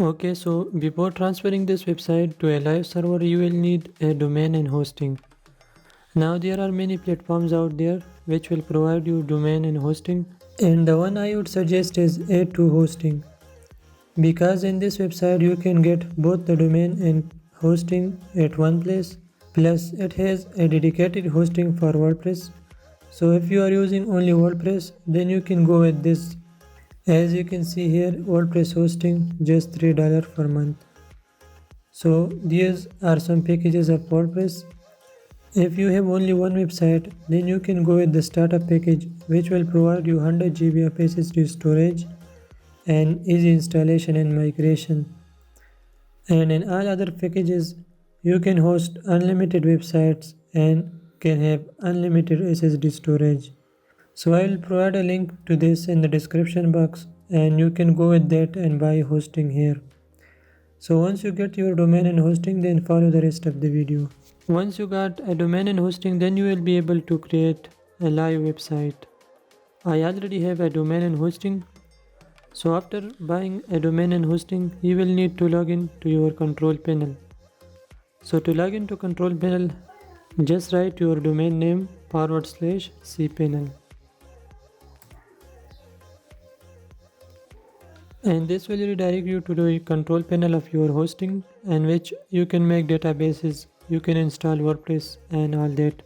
Okay, so before transferring this website to a live server, you will need a domain and hosting. Now there are many platforms out there which will provide you domain and hosting, and the one I would suggest is A2 Hosting, because in this website you can get both the domain and hosting at one place. Plus it has a dedicated hosting for WordPress. So if you are using only WordPress, then you can go with this. As you can see here, WordPress hosting just $3 per month. So these are some packages of WordPress. If you have only one website, then you can go with the startup package, which will provide you 100 GB of SSD storage and easy installation and migration. And in all other packages, you can host unlimited websites and can have unlimited SSD storage. So I will provide a link to this in the description box, and you can go with that and buy hosting here. So once you get your domain and hosting, then follow the rest of the video. Once you got a domain and hosting, then you will be able to create a live website. I already have a domain and hosting. So after buying a domain and hosting, you will need to log in to your control panel. So to log into control panel, just write your domain name /cpanel. And this will redirect you to the control panel of your hosting, in which you can make databases, you can install WordPress and all that.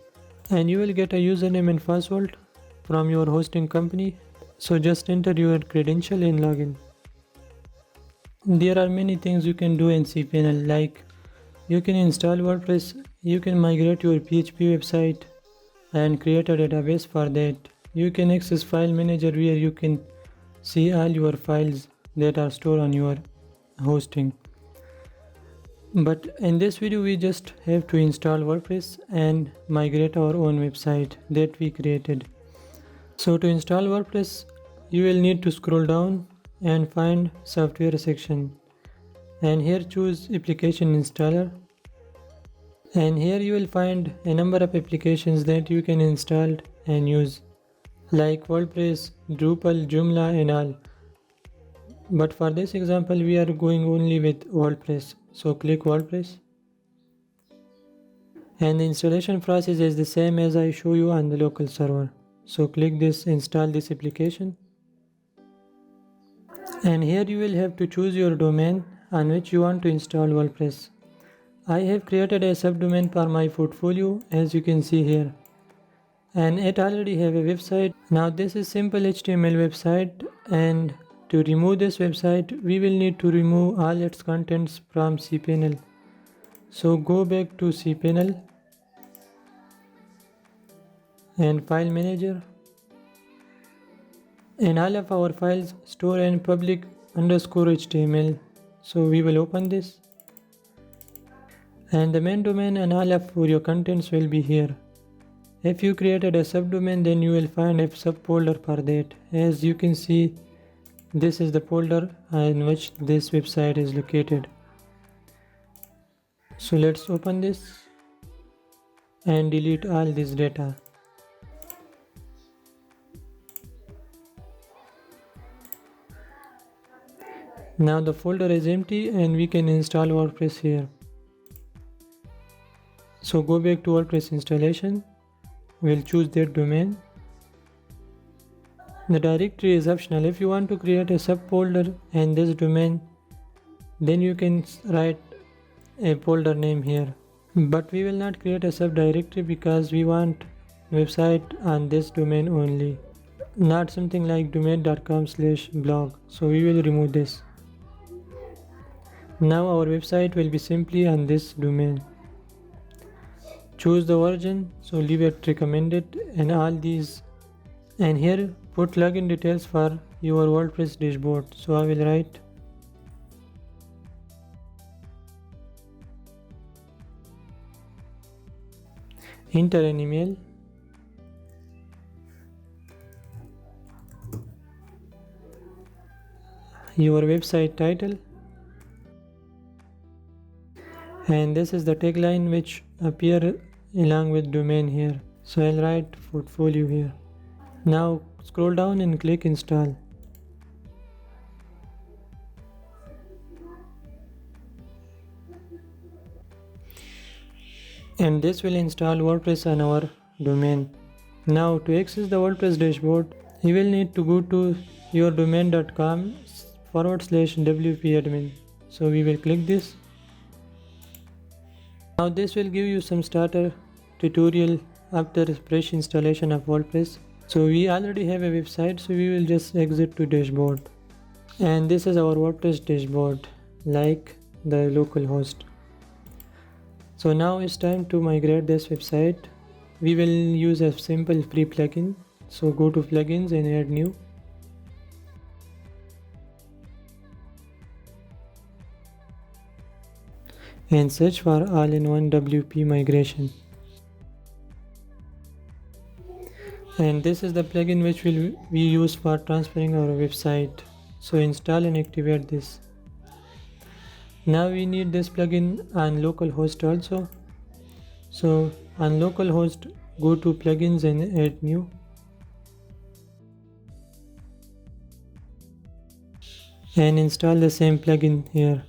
And you will get a username and password from your hosting company. So just enter your credential and login. There are many things you can do in cPanel, like you can install WordPress, you can migrate your PHP website and create a database for that. You can access file manager where you can see all your files that are stored on your hosting. But in this video we just have to install WordPress and migrate our own website that we created. So to install WordPress, you will need to scroll down and find software section, and here choose application installer, and here you will find a number of applications that you can install and use, like WordPress, Drupal, Joomla and all. But for this example we are going only with WordPress, so click WordPress, and the installation process is the same as I show you on the local server. So click this, install this application, and here you will have to choose your domain on which you want to install WordPress. I have created a subdomain for my portfolio, as you can see here, and it already have a website. Now this is simple HTML website, and to remove this website we will need to remove all its contents from cPanel. So go back to cPanel and file manager, and all of our files store in public_HTML. So we will open this, and the main domain and all of your contents will be here. If you created a subdomain, then you will find a subfolder for that. As you can see, this is the folder in which this website is located. So let's open this and delete all this data. Now the folder is empty and we can install WordPress here. So go back to WordPress installation, we'll choose that domain. The directory is optional. If you want to create a subfolder and this domain, then you can write a folder name here. But we will not create a subdirectory because we want website on this domain only, not something like domain.com/blog. So we will remove this. Now our website will be simply on this domain. Choose the version, so leave it recommended and all these, and here put login details for your WordPress dashboard. So I will write enter an email, your website title, and this is the tagline which appear along with domain here. So I'll write portfolio here. Now scroll down and click install. and this will install WordPress on our domain. Now to access the WordPress dashboard, you will need to go to yourdomain.com/wp-admin. So we will click this. Now this will give you some starter tutorial after fresh installation of WordPress. So we already have a website, so we will just exit to dashboard. And this is our WordPress dashboard, like the local host. So now it's time to migrate this website. We will use a simple free plugin. So go to plugins and add new. And search for all-in-one WP migration. And this is the plugin which we use for transferring our website. So install and activate this. Now we need this plugin on localhost also. So on localhost, go to plugins and add new. And install the same plugin here.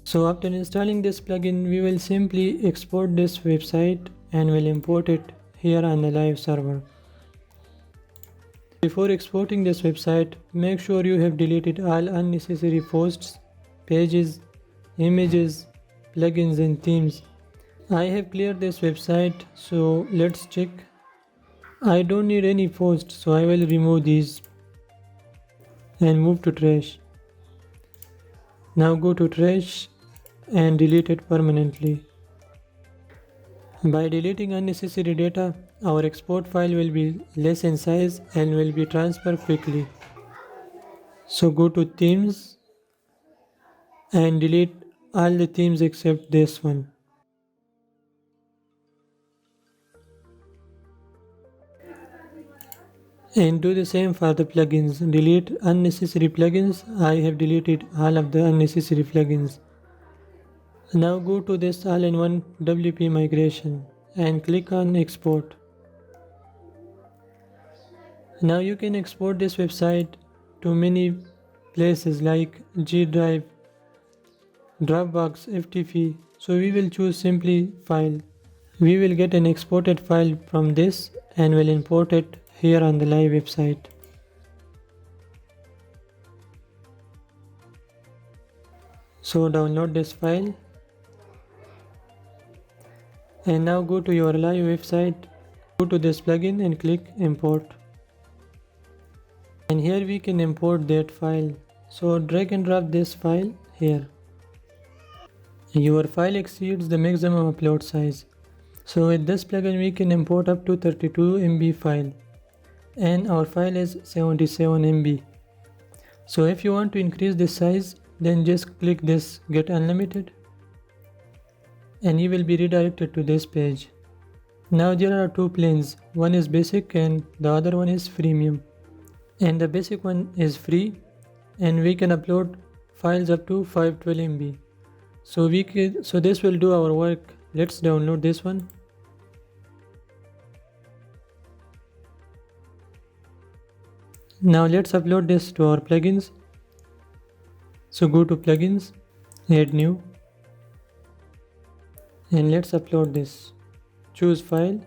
So after installing this plugin, we will simply export this website and will import it here on the live server. Before exporting this website, make sure you have deleted all unnecessary posts, pages, images, plugins and themes. I have cleared this website, so let's check. I don't need any posts, so I will remove these and move to trash. Now go to trash and delete it permanently. By deleting unnecessary data, our export file will be less in size and will be transferred quickly. So go to themes and delete all the themes except this one. And do the same for the plugins. Delete unnecessary plugins. I have deleted all of the unnecessary plugins. Now go to this all-in-one WP migration and click on export. Now you can export this website to many places like G Drive, Dropbox, FTP. So we will choose simply file. We will get an exported file from this and will import it here on the live website. So download this file. And now go to your live website, go to this plugin and click import. And here we can import that file. So drag and drop this file here. Your file exceeds the maximum upload size. So with this plugin we can import up to 32 MB file. And our file is 77 MB. So if you want to increase this size, then just click this get unlimited. And you will be redirected to this page. Now there are two plans, one is basic and the other one is freemium. And the basic one is free and we can upload files up to 512 MB. So this will do our work. Let's download this one. Now let's upload this to our plugins. So go to plugins, add new. And let's upload this. Choose file.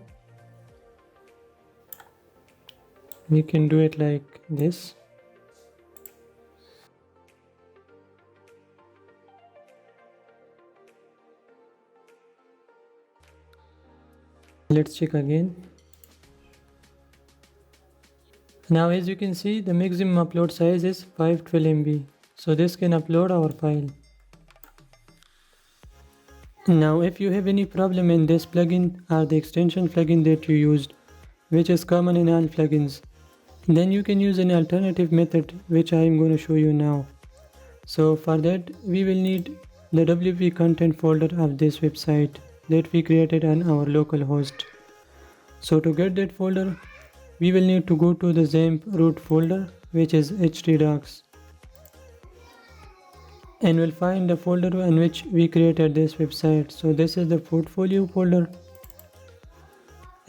We can do it like this. Let's check again. Now as you can see, the maximum upload size is 512 MB. So this can upload our file. Now if you have any problem in this plugin or the extension plugin that you used, which is common in all plugins, then you can use an alternative method which I am going to show you now. So for that we will need the WP content folder of this website that we created on our local host. So to get that folder, we will need to go to the XAMPP root folder, which is htdocs. And we'll find the folder in which we created this website. So this is the portfolio folder.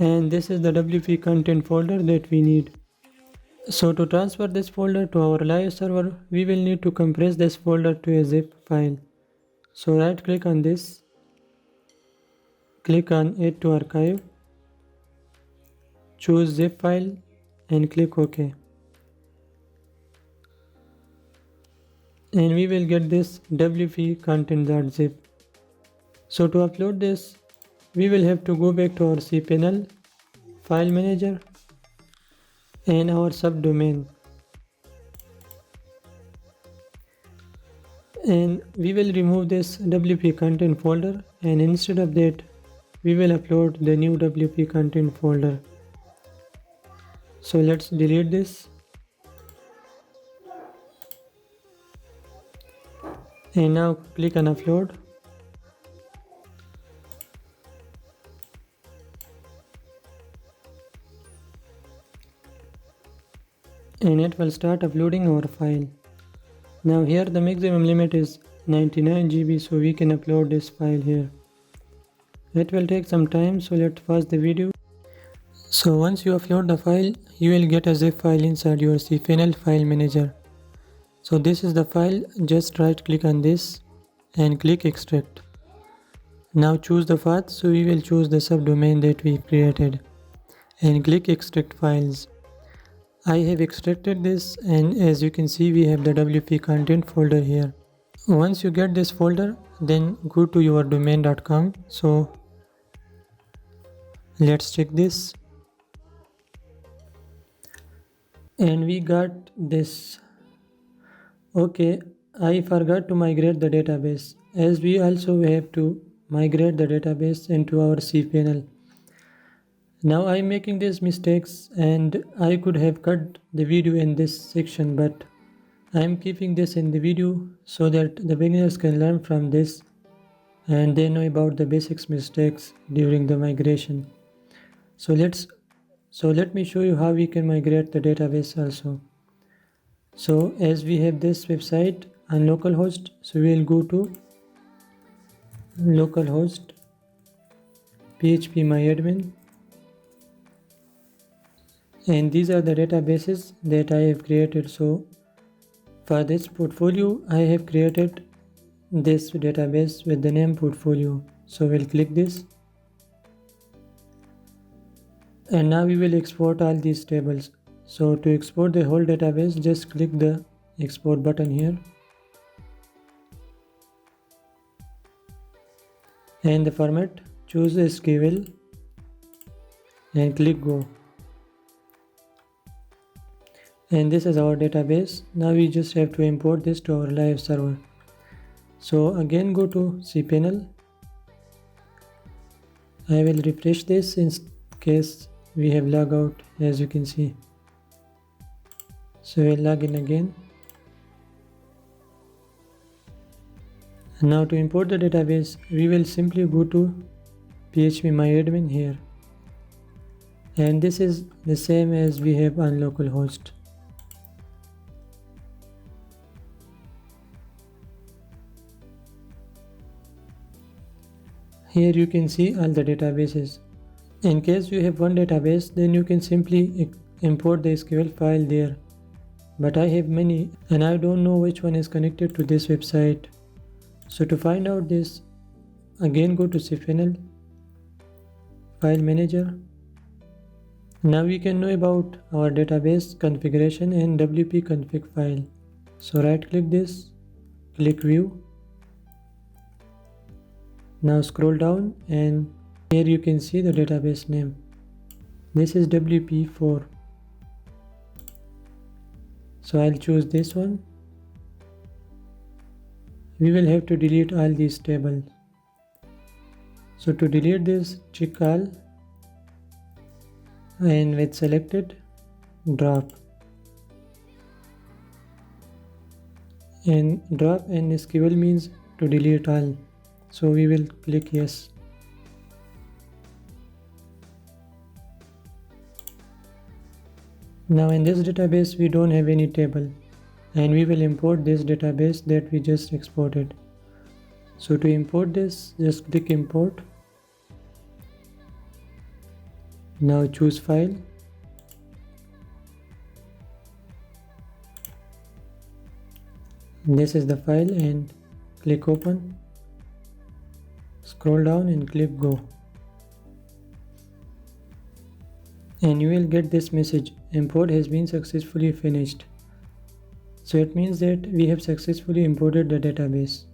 And this is the WP content folder that we need. So to transfer this folder to our live server, we will need to compress this folder to a zip file. So right click on this, click on Add to Archive, choose zip file and click OK. And we will get this wp content.zip. So to upload this, we will have to go back to our cPanel, File Manager and our subdomain. And we will remove this wp content folder, and instead of that we will upload the new wp content folder. So let's delete this and now click on upload. And it will start uploading our file. Now here the maximum limit is 99 GB, so we can upload this file here. It will take some time, so let's pause the video. So once you upload the file, you will get a zip file inside your cPanel file manager. So this is the file, just right click on this and click extract. Now choose the path, so we will choose the subdomain that we created and click extract files. I have extracted this, and as you can see we have the wp content folder here. Once you get this folder, then go to your domain.com. So let's check this, and we got this. Okay, I forgot to migrate the database, as we also have to migrate the database into our cPanel. Now I'm making these mistakes, and I could have cut the video in this section, but I'm keeping this in the video so that the beginners can learn from this and they know about the basics mistakes during the migration. So let me show you how we can migrate the database also. So as we have this website on localhost, so we'll go to localhost phpMyAdmin, and these are the databases that I have created. So for this portfolio, I have created this database with the name portfolio. So we'll click this, and now we will export all these tables. So to export the whole database, just click the export button here, and the format, choose SQL and click go. And this is our database. Now we just have to import this to our live server. So again go to cPanel. I will refresh this in case we have log out, as you can see. So we'll log in again. And now to import the database, we will simply go to phpMyAdmin here. And this is the same as we have on localhost. Here you can see all the databases. In case you have one database, then you can simply import the SQL file there. But I have many, and I don't know which one is connected to this website. So to find out this, again go to cPanel, File Manager. Now we can know about our database configuration and wp config file. So right click this, click View. Now scroll down, and here you can see the database name. This is WP4. So I'll choose this one. We will have to delete all these tables. So to delete this, check all, and with selected, drop. And drop in SQL means to delete all. So we will click yes. Now in this database we don't have any table, and we will import this database that we just exported. So to import this, just click import. Now choose file, This is the file and click open. Scroll down and click go. And you will get this message, import has been successfully finished. So it means that we have successfully imported the database.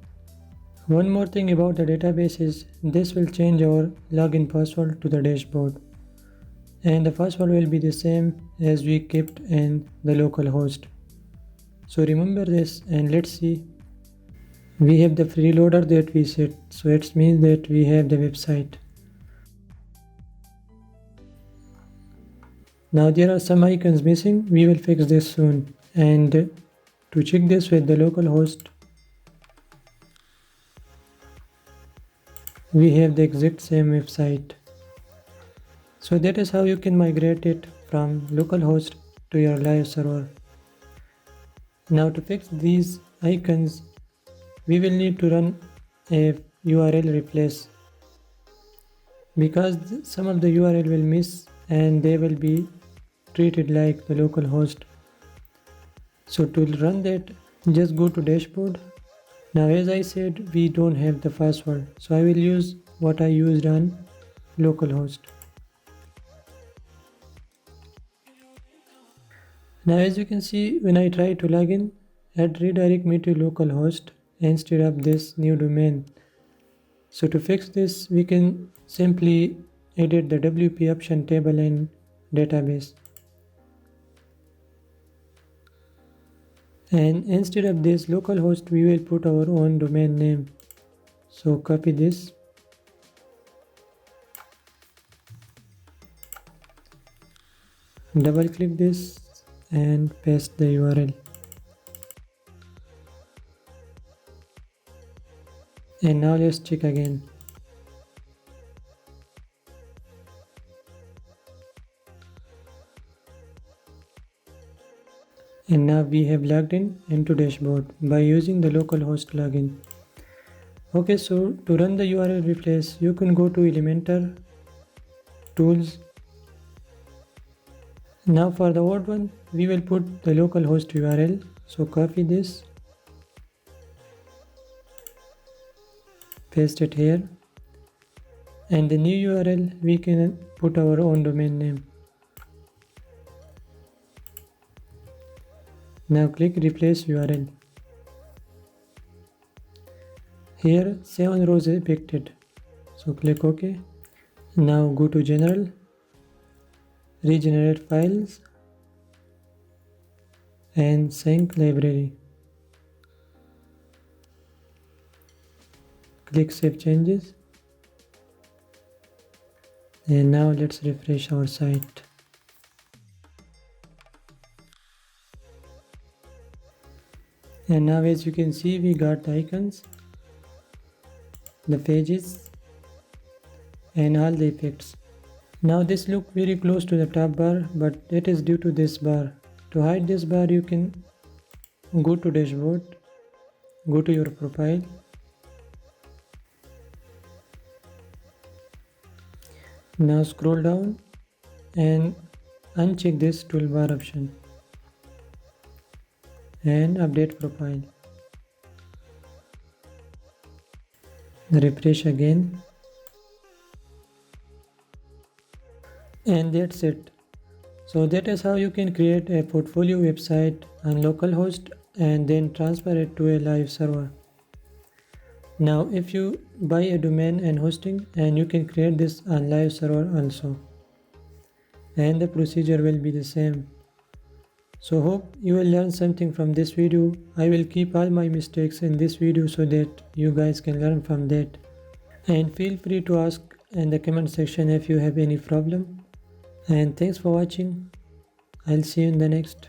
One more thing about the database is this will change our login password to the dashboard. And the password will be the same as we kept in the local host. So remember this and let's see. We have the freeloader that we set, so it means that we have the website. Now there are some icons missing, we will fix this soon. And to check this with the local host, we have the exact same website. So that is how you can migrate it from localhost to your live server. Now to fix these icons, we will need to run a URL replace, because some of the URL will miss and they will be treated like the local host. So to run that, just go to dashboard. Now as I said, we don't have the password, so I will use what I used on localhost. Now as you can see, when I try to log in, it redirect me to localhost instead of this new domain. So to fix this, we can simply edit the WP option table in database. And instead of this localhost, we will put our own domain name. So copy this. Double click this and paste the URL. And now let's check again. And now we have logged in into dashboard by using the localhost login. Okay, so to run the URL replace, you can go to Elementor, Tools. Now for the old one, we will put the localhost URL. So copy this, paste it here, and the new URL we can put our own domain name. Now click replace URL. Here 7 rows are picked, so click OK. Now go to General, Regenerate Files and Sync Library. Click Save Changes. And now let's refresh our site. And now as you can see, we got the icons, the pages and all the effects. Now this look very close to the top bar, but it is due to this bar. To hide this bar, you can go to dashboard, go to your profile, now scroll down and uncheck this toolbar option and update profile. Refresh again. And that's it. So that is how you can create a portfolio website on localhost and then transfer it to a live server. Now if you buy a domain and hosting, and you can create this on live server also, and the procedure will be the same. So hope you will learn something from this video. I will keep all my mistakes in this video so that you guys can learn from that. And feel free to ask in the comment section if you have any problem. And thanks for watching. I'll see you in the next.